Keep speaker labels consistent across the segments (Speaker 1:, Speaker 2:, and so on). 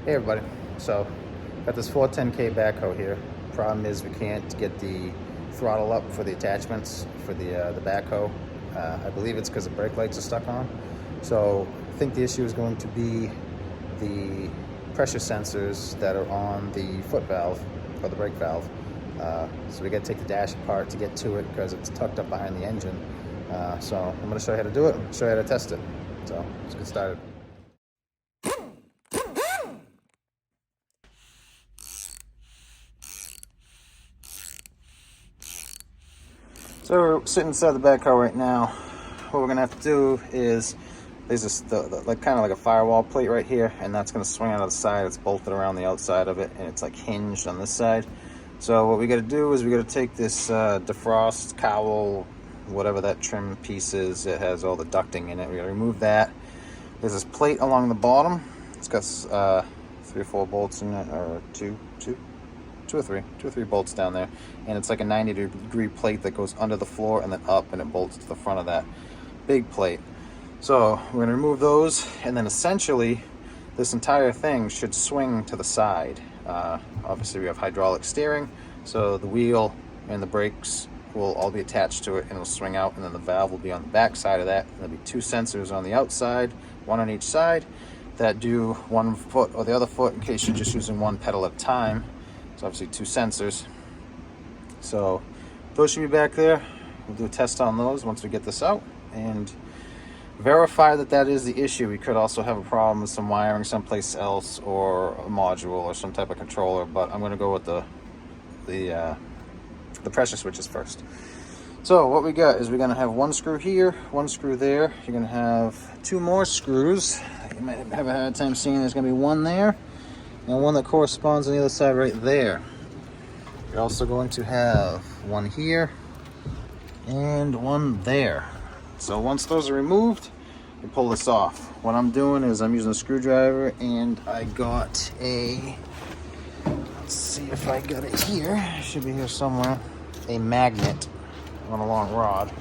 Speaker 1: Hey everybody, so got this 410K backhoe here. Problem is we can't get the throttle up for the attachments for the backhoe. I believe it's because the brake lights are stuck on. So I think the issue is going to be the pressure sensors that are on the foot valve or the brake valve. So we got to take the dash apart to get to it because it's tucked up behind the engine. So I'm going to show you how to do it, show you how to test it. So let's get started. So we're sitting inside the backhoe right now. What we're gonna have to do is there's this like kind of like a firewall plate right here, and that's gonna swing out of the side. It's bolted around the outside of it, and it's like hinged on this side. So what we got to do is we got to take this defrost cowl, whatever that trim piece is. It has all the ducting in it. We got to remove that. There's this plate along the bottom. It's got 3 or 4 bolts in it, or two or three bolts down there, and it's like a 90-degree plate that goes under the floor and then up, and it bolts to the front of that big plate. So we're gonna remove those, and then essentially this entire thing should swing to the side. Obviously we have hydraulic steering, so the wheel and the brakes will all be attached to it, and it'll swing out, and then the valve will be on the back side of that. And there'll be 2 sensors on the outside, 1 on each side, that do 1 foot or the other foot in case you're just using 1 pedal at a time. So obviously 2 sensors. So those should be back there. We'll do a test on those once we get this out and verify that that is the issue. We could also have a problem with some wiring someplace else, or a module or some type of controller, but I'm going to go with the pressure switches first. So what we got is we're going to have 1 screw here, 1 screw there. You're going to have 2 more screws. You might have a hard time seeing. There's going to be 1 there and 1 that corresponds on the other side right there. You're also going to have 1 here and 1 there. So once those are removed, you pull this off. What I'm doing is I'm using a screwdriver, and I got a, let's see if I got it here, it should be here somewhere, a magnet on a long rod.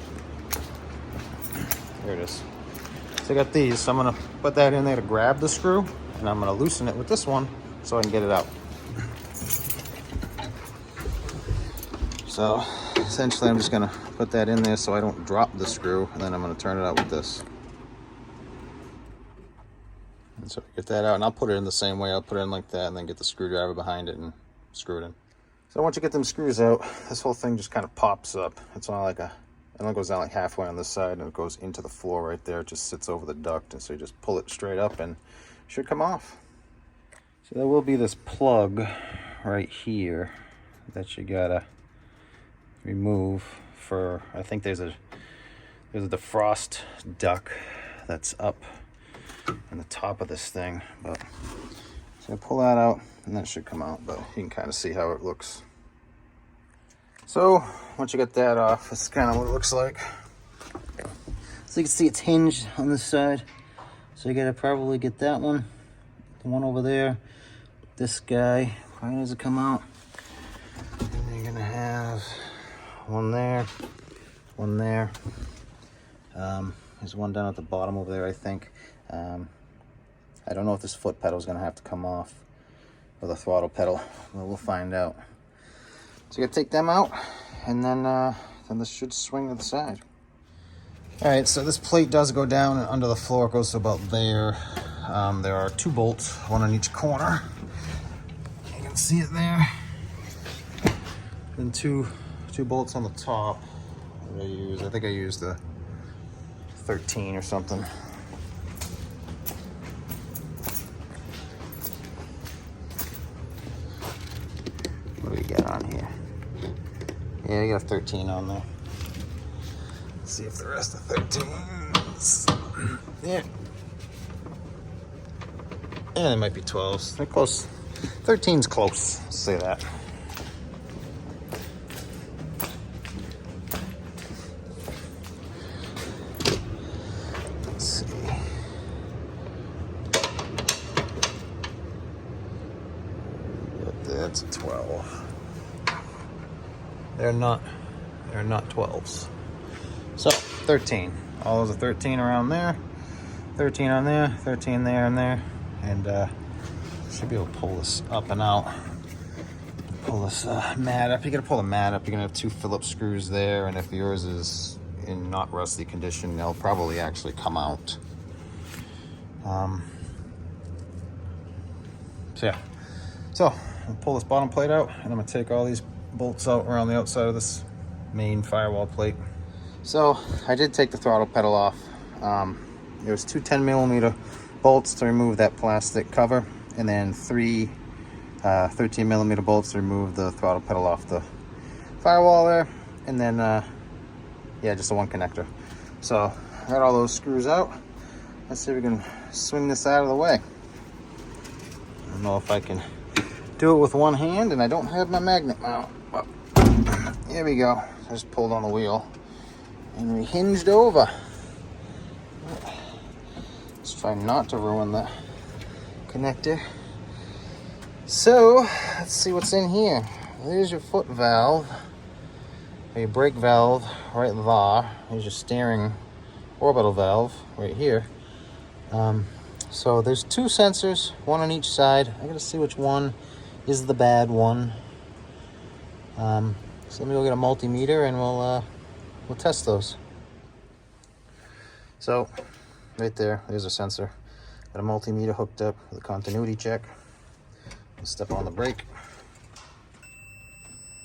Speaker 1: There it is. So I got these, so I'm gonna put that in there to grab the screw, and I'm gonna loosen it with this one so I can get it out. So essentially I'm just gonna put that in there so I don't drop the screw, and then I'm gonna turn it out with this. And so get that out, and I'll put it in the same way. I'll put it in like that and then get the screwdriver behind it and screw it in. So once you get them screws out, this whole thing just kind of pops up. It's not like it only goes down like halfway on this side, and it goes into the floor right there. It just sits over the duct, and so you just pull it straight up and it should come off. So there will be this plug right here that you gotta remove for, I think there's a defrost duct that's up on the top of this thing, but so pull that out and that should come out, but you can kind of see how it looks. So once you get that off, this is kind of what it looks like. So you can see it's hinged on this side, so you gotta probably get that one, the one over there, this guy probably needs to come out, and then you're gonna have 1 there, 1 there. There's 1 down at the bottom over there, I think. I don't know if this foot pedal is going to have to come off, or the throttle pedal, but we'll find out. So you got to take them out, and then this should swing to the side. All right, so this plate does go down and under the floor. It goes to about there. There are 2 bolts, 1 on each corner. You can see it there. Then two bolts on the top that I think I used the 13 or something. What do we got on here? Yeah, you got a 13 on there. Let's see if the rest of 13s. Yeah. Yeah, they might be 12s. They're close. 13's close. Let's say that. That's a 12. They're not 12s. So 13. All those are 13 around there. 13 on there, 13 there and there, and Should be able to pull this up and out. Pull this mat up. You're gonna pull the mat up. You're gonna have 2 Phillips screws there, and if yours is in not rusty condition, they'll probably actually come out. So yeah. So I'll pull this bottom plate out, and I'm gonna take all these bolts out around the outside of this main firewall plate. So I did take the throttle pedal off. There's 2 10mm bolts to remove that plastic cover, and then 3 13mm bolts to remove the throttle pedal off the firewall there, and then yeah, just the 1 connector. So I got all those screws out. Let's see if we can swing this out of the way. I don't know if I can do it with one hand, and I don't have my magnet mount. Oh, here we go. I just pulled on the wheel and we hinged over. Let's try not to ruin the connector. So let's see what's in here. There's your foot valve, or your brake valve right there. There's your steering orbital valve right here. So there's 2 sensors, 1 on each side. I gotta see which one is the bad one. So let me go get a multimeter and we'll test those. So right there's a sensor. Got a multimeter hooked up with a continuity check. I'll step on the brake.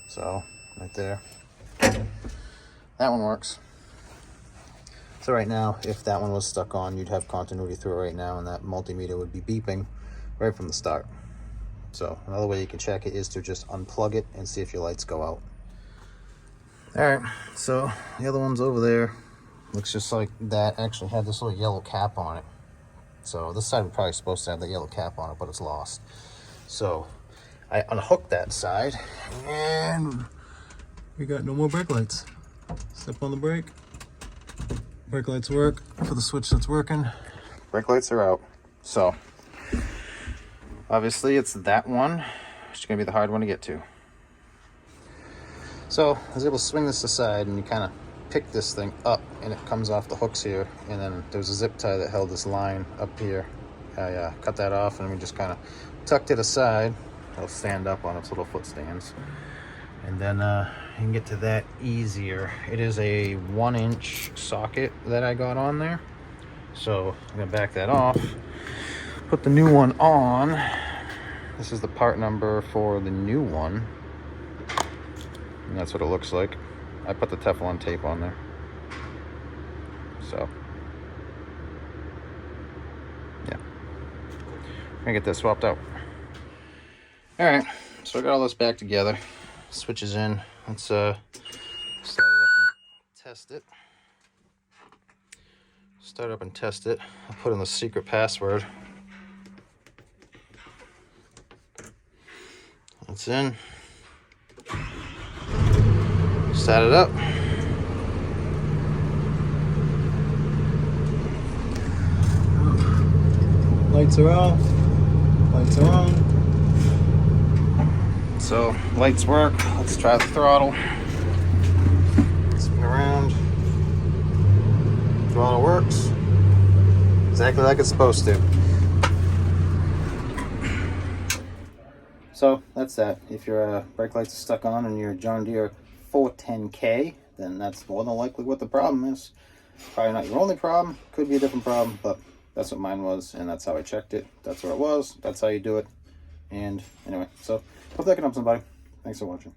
Speaker 1: So right there, that one works. So right now, if that one was stuck on, you'd have continuity through it right now, and that multimeter would be beeping right from the start. So another way you can check it is to just unplug it and see if your lights go out. All right, so the other one's over there. Looks just like that. Actually had this little yellow cap on it. So this side was probably supposed to have the yellow cap on it, but it's lost. So I unhooked that side, and we got no more brake lights. Step on the brake. Brake lights work for the switch that's working. Brake lights are out. So obviously it's that one, which is gonna be the hard one to get to. So I was able to swing this aside, and you kind of pick this thing up, and it comes off the hooks here, and then there's a zip tie that held this line up here. I cut that off, and we just kind of tucked it aside. It'll stand up on its little foot stands, and then you can get to that easier. It is a 1-inch socket that I got on there, so I'm gonna back that off, put the new one on. This is the part number for the new one, and that's what it looks like. I put the Teflon tape on there. So yeah, I'm gonna get this swapped out. All right, so I got all this back together. Switches in. Let's start it up and test it. Start up and test it. I'll put in the secret password. That's in. Start it up. Lights are off. Lights are on. So lights work. Let's try the throttle. Spin around. Throttle works exactly like it's supposed to. So that's that. If your brake lights are stuck on and your John Deere 410K, then that's more than likely what the problem is. Probably not your only problem. Could be a different problem, but that's what mine was, and that's how I checked it. That's where it was. That's how you do it. And anyway, so hope that can help somebody. Thanks for watching.